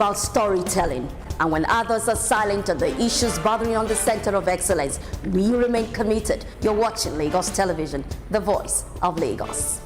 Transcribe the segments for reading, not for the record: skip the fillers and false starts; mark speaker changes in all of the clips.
Speaker 1: About storytelling, and when others are silent on the issues bothering on the center of excellence, we remain committed. You're watching Lagos Television, the voice of Lagos.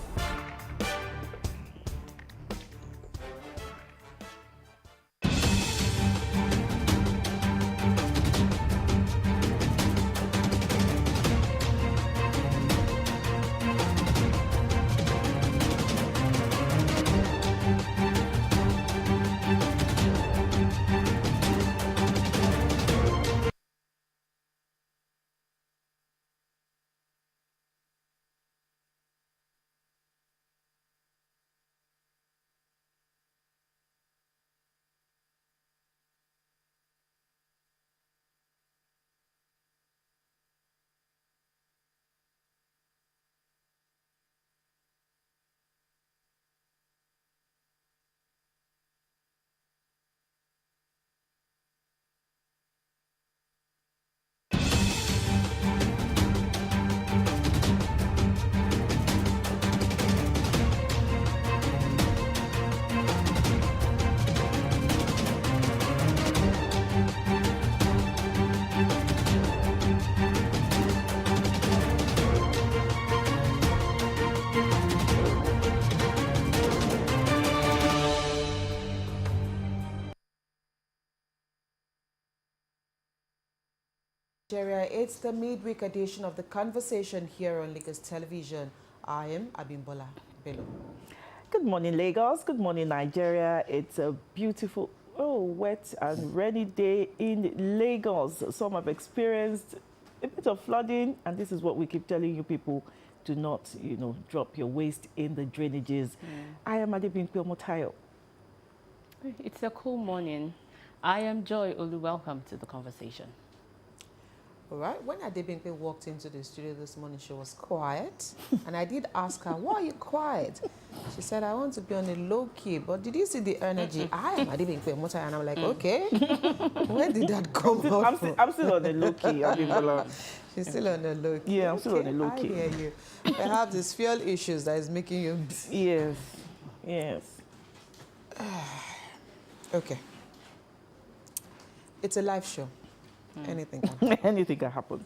Speaker 2: Nigeria, it's the midweek edition of The Conversation here on Lagos Television. I am Abimbola Bello.
Speaker 3: Good morning, Lagos. Good morning, Nigeria. It's a beautiful, wet and rainy day in Lagos. Some have experienced a bit of flooding, and this is what we keep telling you people: do not, drop your waste in the drainages. I am Adebimpe Omotayo.
Speaker 4: It's a cool morning. I am Joy Olu. Welcome to The Conversation.
Speaker 2: All right, when Adebimpe walked into the studio this morning, she was quiet. And I did ask her, why are you quiet? She said, I want to be on a low key. But did you see the energy? I am Adebimpe Omotayo. And I'm like, okay, where did that come from?
Speaker 3: I'm still on a low key, Abimbola.
Speaker 2: She's still on a low key.
Speaker 3: Yeah, I'm still on a low key.
Speaker 2: I hear you. Perhaps it's fuel issues that is making you...
Speaker 3: Yes.
Speaker 2: Okay. It's a live show. Anything can happen.
Speaker 3: Anything can happen.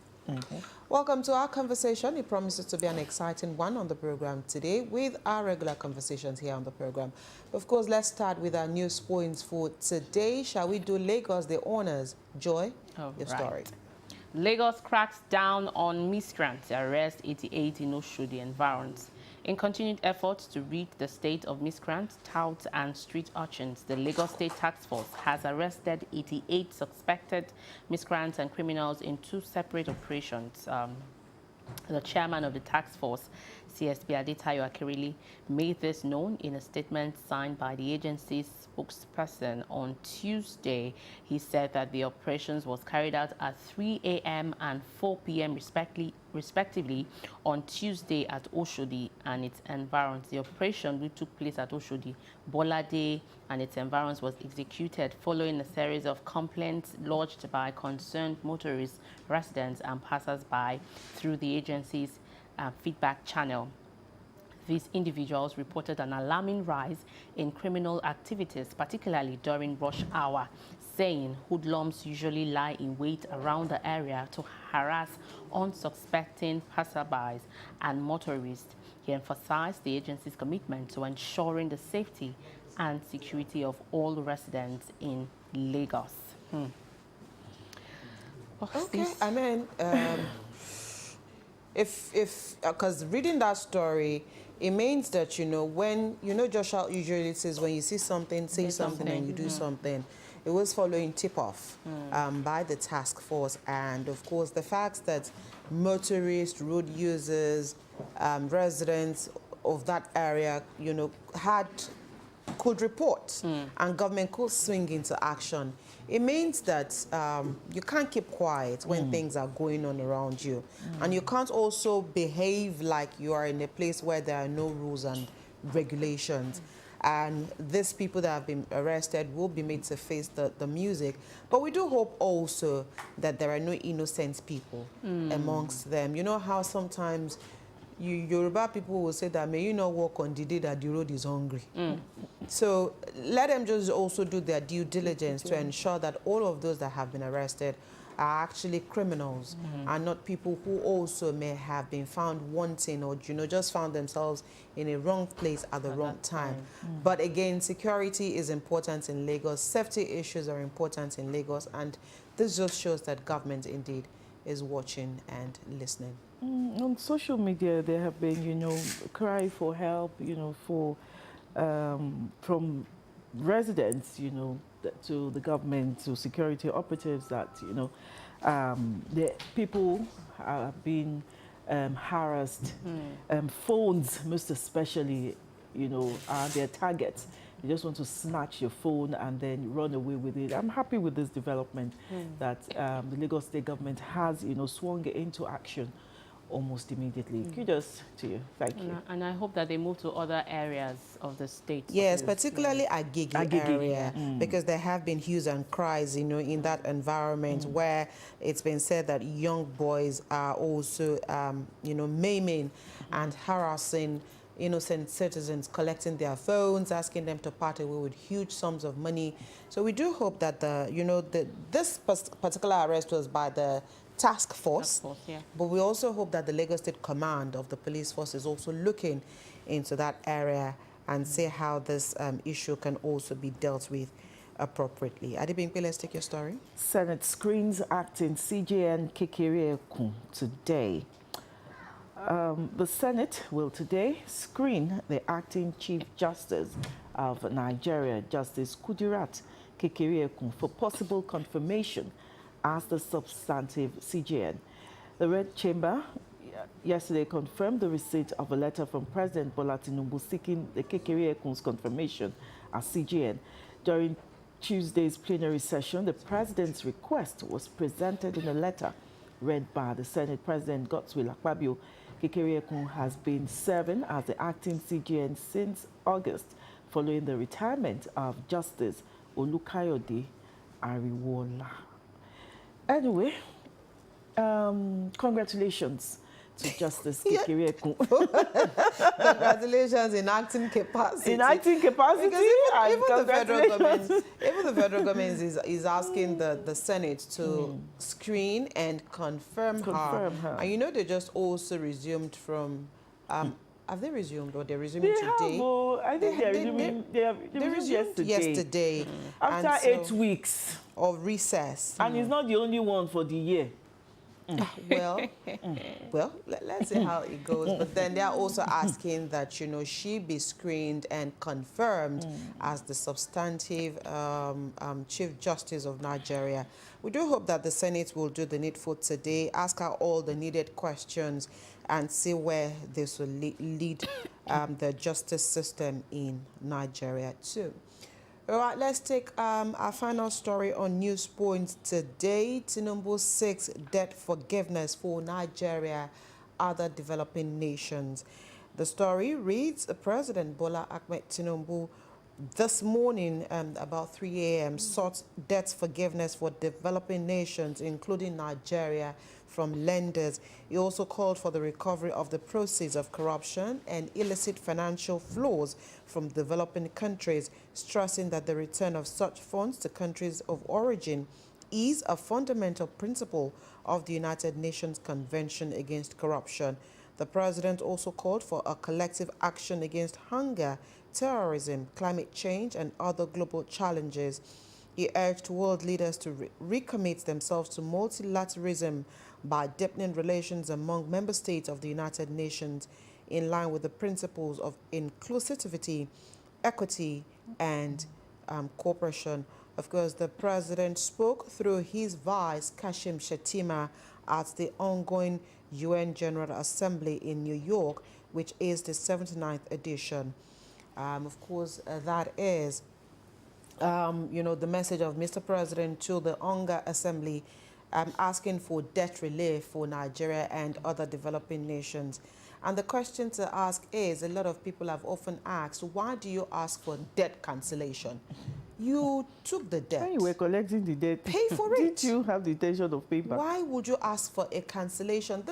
Speaker 2: Welcome to our conversation. It promises to be an exciting one on the program today with our regular conversations here on the program. Of course, let's start with our news points for today. Shall we do Lagos the honors? Joy, your story.
Speaker 4: Lagos cracks down on miscreants, arrest 88 in Oshodi environs. In continued efforts to rid the state of miscreants, touts and street urchins, the Lagos State Task Force has arrested 88 suspected miscreants and criminals in two separate operations. The chairman of the task force, CSP Adetayo Akirili, made this known in a statement signed by the agency's spokesperson on Tuesday. He said that the operations was carried out at 3 a.m. and 4 p.m. respectively on Tuesday at Oshodi and its environs. The operation, which took place at Oshodi, Bolade and its environs, was executed following a series of complaints lodged by concerned motorists, residents and passers-by through the agency's feedback channel. These individuals reported an alarming rise in criminal activities, particularly during rush hour, saying hoodlums usually lie in wait around the area to harass unsuspecting passerbys and motorists. He emphasized the agency's commitment to ensuring the safety and security of all residents in Lagos.
Speaker 2: Okay, I mean, because reading that story, it means that, when, Joshua usually says, when you see something, say something and you do something. It was following tip-off by the task force. And, of course, the fact that motorists, road users, residents of that area, could report and government could swing into action. It means that you can't keep quiet when things are going on around you. And you can't also behave like you are in a place where there are no rules and regulations. And these people that have been arrested will be made to face the music. But we do hope also that there are no innocent people amongst them. You know how sometimes Yoruba people will say that, may you not walk on the day that the road is hungry. So let them just also do their due diligence to ensure that all of those that have been arrested are actually criminals and not people who also may have been found wanting or, just found themselves in a wrong place at the wrong time. But again, security is important in Lagos. Safety issues are important in Lagos. And this just shows that government indeed is watching and listening.
Speaker 3: On social media, there have been, cry for help, from residents, to the government, to security operatives that, the people have been harassed. Phones, most especially, are their targets. You just want to snatch your phone and then run away with it. I'm happy with this development that the Lagos State government has, swung into action almost immediately. Kudos to you. Thank you.
Speaker 4: And I hope that they move to other areas of the state.
Speaker 2: Yes, particularly Agege area, because there have been hues and cries, in that environment where it's been said that young boys are also, maiming and harassing innocent citizens, collecting their phones, asking them to part away with huge sums of money. So we do hope that this particular arrest was by the task force, but we also hope that the Lagos State Command of the police force is also looking into that area and see how this issue can also be dealt with appropriately. Adebimpe, let's take your story.
Speaker 3: Senate screens acting CJN Kekere Ekun today. The Senate will today screen the acting Chief Justice of Nigeria, Justice Kudirat Kekere Ekun, for possible confirmation as the substantive CJN. The Red Chamber yesterday confirmed the receipt of a letter from President Bola Tinubu seeking the Kekere Ekun's confirmation as CJN. During Tuesday's plenary session, the President's request was presented in a letter read by the Senate President Godswill Akpabio. Kekere Ekun has been serving as the acting CJN since August, following the retirement of Justice Olukayode Ariwola. Anyway, congratulations to Justice Kekere Ekun.
Speaker 2: Congratulations in acting capacity.
Speaker 3: In acting capacity,
Speaker 2: because even the federal government is asking the Senate to screen and confirm her. And they just also resumed from. Have they resumed or they're resuming today?
Speaker 3: I think they're resuming. They resumed
Speaker 2: yesterday.
Speaker 3: After 8 weeks
Speaker 2: of recess.
Speaker 3: And it's not the only one for the year.
Speaker 2: Well, let's see how it goes. But then they're also asking that, she be screened and confirmed as the substantive Chief Justice of Nigeria. We do hope that the Senate will do the needful today, ask her all the needed questions, and see where this will lead the justice system in Nigeria too. All right, let's take our final story on News Point today. Tinubu seeks debt forgiveness for Nigeria, other developing nations. The story reads, President Bola Ahmed Tinubu this morning about 3 a.m. sought debt forgiveness for developing nations, including Nigeria, from lenders. He also called for the recovery of the proceeds of corruption and illicit financial flows from developing countries, stressing that the return of such funds to countries of origin is a fundamental principle of the United Nations Convention Against Corruption. The president also called for a collective action against hunger, terrorism, climate change, and other global challenges. He urged world leaders to recommit themselves to multilateralism by deepening relations among member states of the United Nations in line with the principles of inclusivity, equity, and cooperation. Of course, the president spoke through his vice, Kashim Shettima, at the ongoing UN General Assembly in New York, which is the 79th edition. Of course, that is, the message of Mr. President to the UNGA Assembly, asking for debt relief for Nigeria and other developing nations. And the question to ask is, a lot of people have often asked, why do you ask for debt cancellation? You took the debt.
Speaker 3: When you were collecting the debt,
Speaker 2: pay for it.
Speaker 3: Did you have the intention of paying back?
Speaker 2: Why would you ask for a cancellation?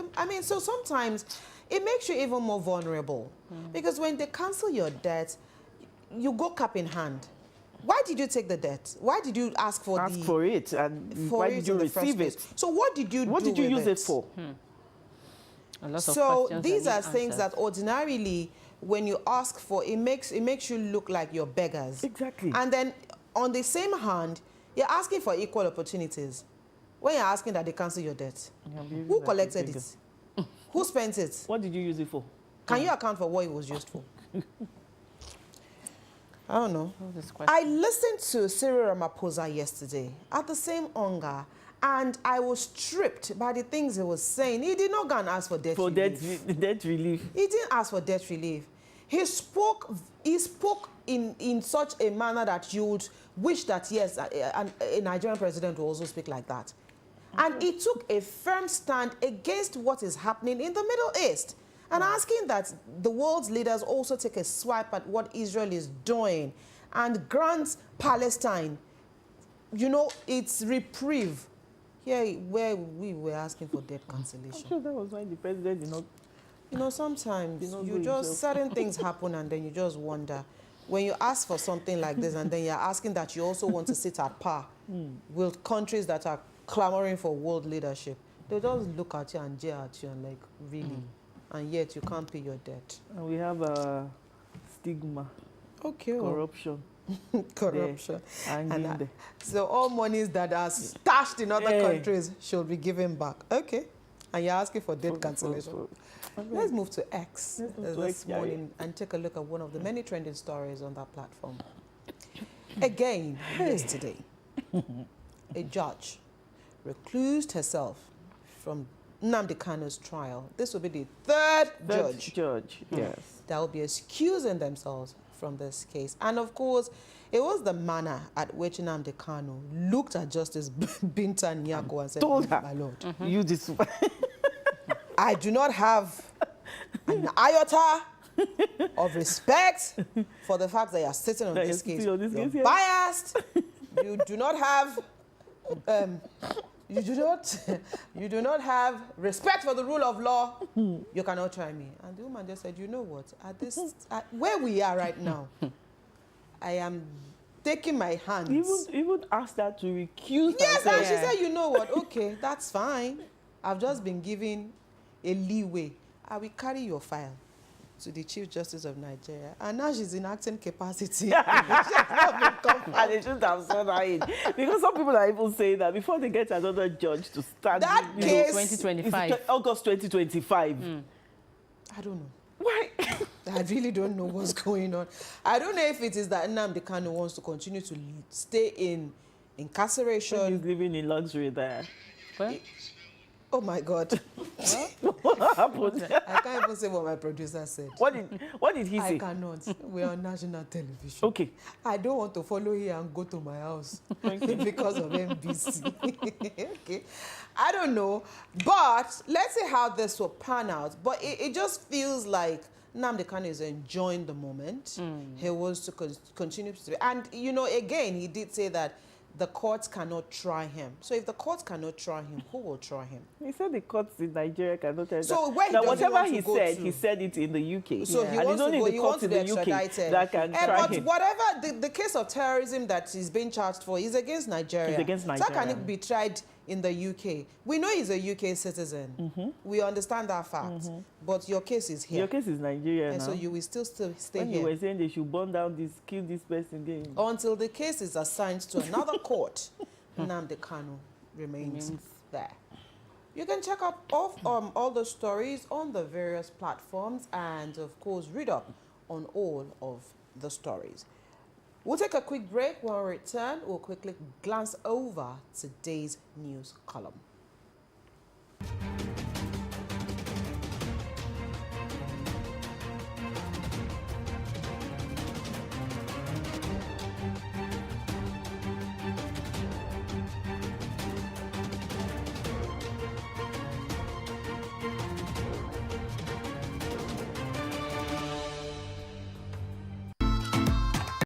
Speaker 2: So sometimes, it makes you even more vulnerable. Because when they cancel your debt, you go cap in hand. Why did you take the debt? Why did you ask for
Speaker 3: it, and why did you receive it?
Speaker 2: So what did you do
Speaker 3: What did you
Speaker 2: with
Speaker 3: use it for?
Speaker 4: A lot of
Speaker 2: So
Speaker 4: questions
Speaker 2: these
Speaker 4: that
Speaker 2: are
Speaker 4: need
Speaker 2: things
Speaker 4: answers.
Speaker 2: that ordinarily, when you ask for, it makes you look like you're beggars.
Speaker 3: Exactly.
Speaker 2: And then on the same hand, you're asking for equal opportunities. When you're asking that they cancel your debt, who collected it? Who spent it?
Speaker 3: What did you use it for?
Speaker 2: Can you account for what it was used for? I don't know.
Speaker 4: All these
Speaker 2: I
Speaker 4: questions.
Speaker 2: listened to Cyril Ramaphosa yesterday at the same hunger, and I was tripped by the things he was saying. He did not go and ask for debt
Speaker 3: For
Speaker 2: relief.
Speaker 3: debt relief.
Speaker 2: He didn't ask for debt relief. He spoke in such a manner that you would wish that, yes, a Nigerian president will also speak like that. And he took a firm stand against what is happening in the Middle East and asking that the world's leaders also take a swipe at what Israel is doing and grant Palestine, you know, its reprieve. Here, where we were asking for debt cancellation.
Speaker 3: I'm sure that was why the president did not.
Speaker 2: You know, sometimes
Speaker 3: You know,
Speaker 2: you
Speaker 3: do
Speaker 2: just,
Speaker 3: himself.
Speaker 2: certain things happen and then you just wonder. When you ask for something like this and then you're asking that you also want to sit at par with countries that are clamoring for world leadership, they'll just look at you and jeer at you and like, really? And yet you can't pay your debt.
Speaker 3: And we have a stigma,
Speaker 2: Okay.
Speaker 3: corruption.
Speaker 2: Corruption.
Speaker 3: Hanging
Speaker 2: And
Speaker 3: there.
Speaker 2: so all monies that are stashed in other
Speaker 3: Hey.
Speaker 2: countries should be given back. Okay. And you're asking for debt cancellation. Let's move to X
Speaker 3: Let's move to
Speaker 2: this
Speaker 3: X, yeah,
Speaker 2: morning and take a look at one of the many trending stories on that platform. Again, yesterday, a judge reclused herself from Nnamdi Kanu's trial. This will be the third judge
Speaker 3: Yes.
Speaker 2: that will be excusing themselves from this case. And of course, it was the manner at which Nnamdi Kanu looked at Justice Binta Nyako and said,
Speaker 3: Told her.
Speaker 2: my lord,
Speaker 3: You this.
Speaker 2: I do not have an iota of respect for the fact that you are sitting on
Speaker 3: That
Speaker 2: this
Speaker 3: you're
Speaker 2: case.
Speaker 3: sitting on this
Speaker 2: You're
Speaker 3: case, yeah.
Speaker 2: biased. You do not have you do not have respect for the rule of law. You cannot try me. And the woman just said, you know what? At where we are right now, I am taking my hands.
Speaker 3: Even asked her to recuse
Speaker 2: Yes,
Speaker 3: herself.
Speaker 2: and she said, you know what? Okay, that's fine. I've just been given a leeway. I will carry your file to the Chief Justice of Nigeria. And now she's in acting capacity. She has not been confirmed.
Speaker 3: And they shouldn't have said that in. Because some people are even saying that before they get another judge to start.
Speaker 2: That
Speaker 3: you know,
Speaker 2: case-
Speaker 4: 2025.
Speaker 3: it's August 2025.
Speaker 2: I don't know.
Speaker 3: Why?
Speaker 2: I really don't know what's going on. I don't know if it is that Nnamdi Kanu wants to continue to stay in incarceration.
Speaker 3: He's living in luxury there.
Speaker 4: Well,
Speaker 2: Oh my God.
Speaker 3: What happened?
Speaker 2: I can't even say what my producer said.
Speaker 3: What did he
Speaker 2: I
Speaker 3: say?
Speaker 2: cannot. We're on national television.
Speaker 3: Okay.
Speaker 2: I don't want to follow here and go to my house because of NBC. Okay. I don't know. But let's see how this will pan out. But it just feels like Nnamdi Kanu is enjoying the moment. He wants to continue to. And, you know, again, he did say that the courts cannot try him. So if the courts cannot try him, who will try him?
Speaker 3: He said the courts in Nigeria cannot tell
Speaker 2: So
Speaker 3: that.
Speaker 2: where
Speaker 3: Now,
Speaker 2: does he
Speaker 3: whatever
Speaker 2: want
Speaker 3: he
Speaker 2: to go
Speaker 3: said,
Speaker 2: to?
Speaker 3: he said it in the UK.
Speaker 2: So he
Speaker 3: and
Speaker 2: wants
Speaker 3: it's only
Speaker 2: to go,
Speaker 3: the
Speaker 2: he
Speaker 3: courts
Speaker 2: wants
Speaker 3: in
Speaker 2: to be
Speaker 3: the UK
Speaker 2: extradited.
Speaker 3: that can try
Speaker 2: but
Speaker 3: him.
Speaker 2: whatever the case of terrorism that he's being charged for is against Nigeria.
Speaker 3: It's against
Speaker 2: So how
Speaker 3: Nigeria.
Speaker 2: can it be tried in the UK? We know he's a UK citizen. We understand that fact. But your case is here.
Speaker 3: Your case is Nigeria
Speaker 2: And
Speaker 3: now.
Speaker 2: so you will still stay
Speaker 3: when you
Speaker 2: here
Speaker 3: were saying they should burn down this, kill this person again.
Speaker 2: until the case is assigned to another court. Nnamdi Kanu remains there. You can check out all the stories on the various platforms and, of course, read up on all of the stories. We'll take a quick break. When we return, we'll quickly glance over today's news column.